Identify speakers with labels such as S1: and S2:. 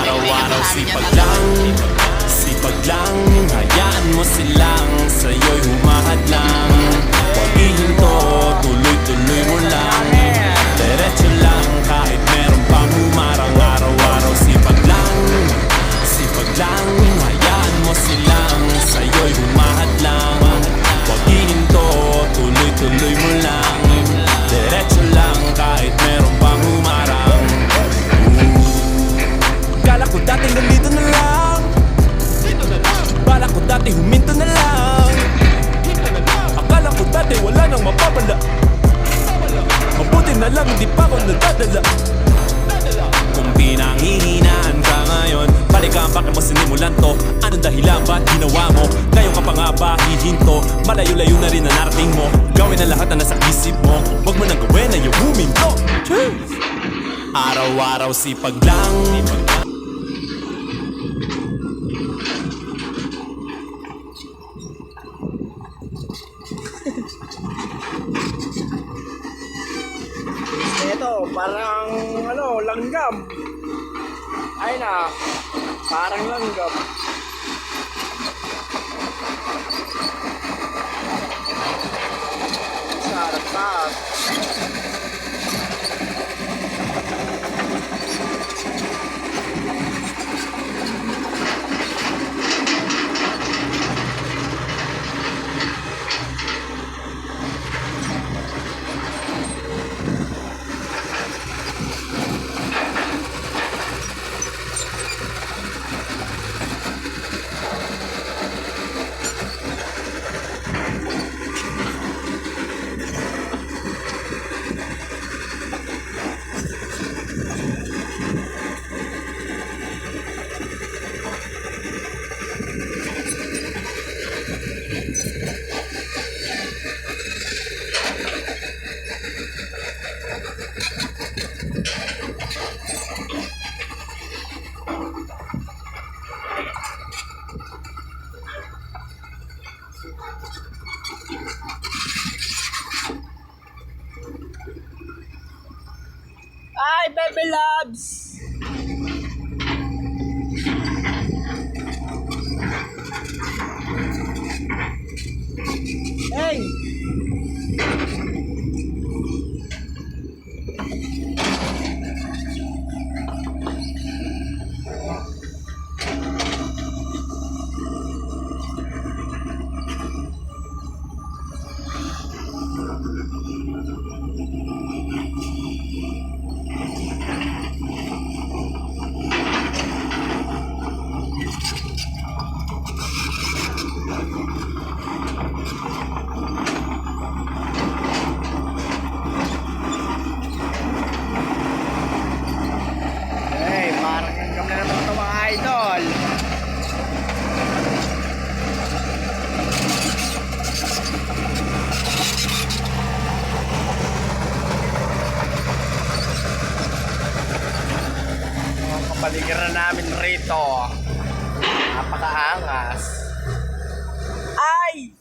S1: Araw-araw sipag lang, sipag lang. Hayaan mo silang sa'yo'y humahad lang. Huwag ihinto, tuloy-tuloy mo lang. Diretso lang kahit meron pang humarang. Araw-araw sipag lang, sipag lang. Hayaan mo silang sa'yo'y humahad lang. Huwag ihinto, tuloy-tuloy mo lang. Diretso lang kahit meron pang humarang. Kala ko dati nandito na lang, bala ko dati huminto na lang. Akala ko dati wala nang mapapala, mabuti na lang hindi pa ako nadadala. Kung pinanghihinaan ka ngayon, balikan bakit mo sinimulan to. Anong dahilan ba't ginawa mo? Ngayon ka pa nga ba hihinto? Malayo-layo na rin na narating mo. Gawin na lahat na nasa isip mo. Huwag mo nang gawin na yung huminto. Araw-araw sipag lang.
S2: Ito, parang langgam. Ay na, parang langgam. Sarap pa. Hi, baby loves! Hey! Paligiran namin rito, napakaangas. Ay!